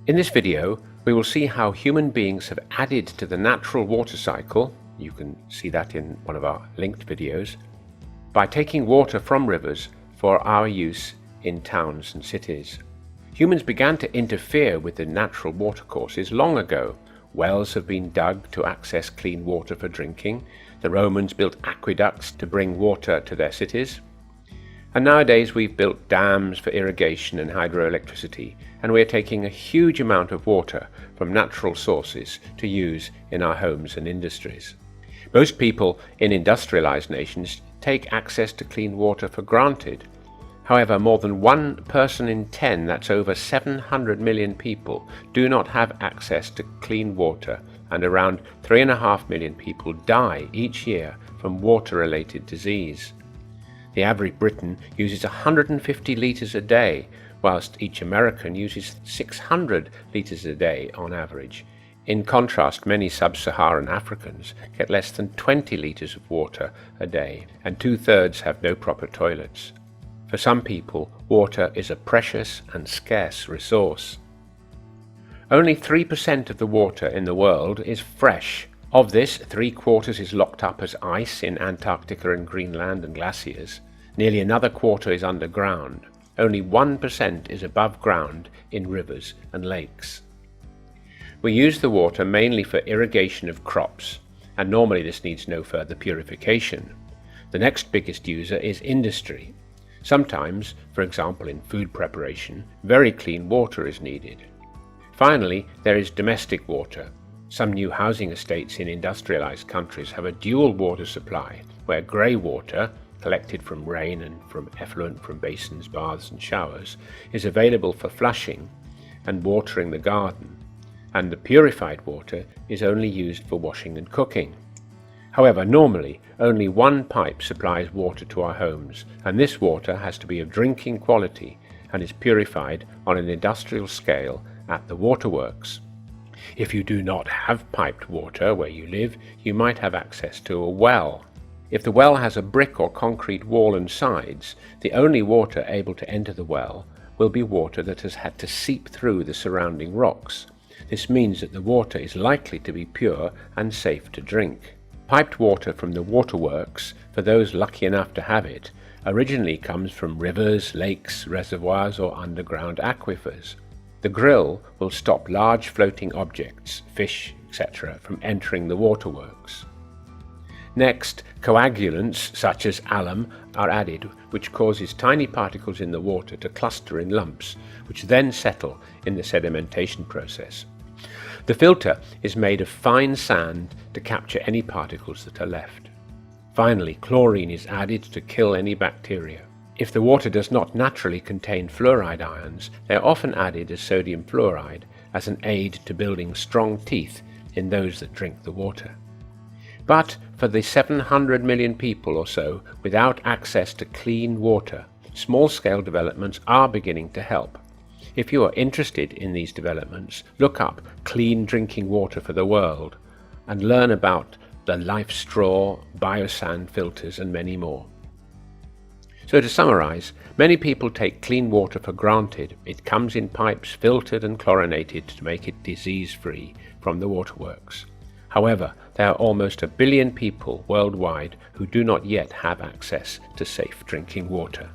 In this video, we will see how human beings have added to the natural water cycle, you can see that in one of our linked videos, by taking water from rivers for our use in towns and cities. Humans began to interfere with the natural watercourses long ago. Wells have been dug to access clean water for drinking. The Romans built aqueducts to bring water to their cities. And nowadays we've built dams for irrigation and hydroelectricity, and we're taking a huge amount of water from natural sources to use in our homes and industries. Most people in industrialized nations take access to clean water for granted. However, more than 1 person in 10, that's over 700 million people, do not have access to clean water, and around 3.5 million people die each year from water-related disease. The average Briton uses 150 litres a day, whilst each American uses 600 litres a day on average. In contrast, many sub-Saharan Africans get less than 20 litres of water a day, and 2/3 have no proper toilets. For some people, water is a precious and scarce resource. Only 3% of the water in the world is fresh. Of this, 3/4 is locked up as ice in Antarctica and Greenland and glaciers. Nearly another quarter is underground. Only 1% is above ground in rivers and lakes. We use the water mainly for irrigation of crops, and normally this needs no further purification. The next biggest user is industry. Sometimes, for example in food preparation, very clean water is needed. Finally, there is domestic water. Some new housing estates in industrialized countries have a dual water supply, where grey water, collected from rain and from effluent from basins, baths and showers, is available for flushing and watering the garden, and the purified water is only used for washing and cooking. However, normally only one pipe supplies water to our homes, and this water has to be of drinking quality and is purified on an industrial scale at the waterworks. If you do not have piped water where you live, you might have access to a well. If the well has a brick or concrete wall and sides, the only water able to enter the well will be water that has had to seep through the surrounding rocks. This means that the water is likely to be pure and safe to drink. Piped water from the waterworks, for those lucky enough to have it, originally comes from rivers, lakes, reservoirs or underground aquifers. The grill will stop large floating objects, fish, etc., from entering the waterworks. Next, coagulants such as alum are added, which causes tiny particles in the water to cluster in lumps, which then settle in the sedimentation process. The filter is made of fine sand to capture any particles that are left. Finally, chlorine is added to kill any bacteria. If the water does not naturally contain fluoride ions, they are often added as sodium fluoride as an aid to building strong teeth in those that drink the water. But for the 700 million people or so without access to clean water, small-scale developments are beginning to help. If you are interested in these developments, look up Clean Drinking Water for the World and learn about the life straw, biosand filters and many more. So to summarize, many people take clean water for granted. It comes in pipes filtered and chlorinated to make it disease-free from the waterworks. However, there are almost 1 billion people worldwide who do not yet have access to safe drinking water.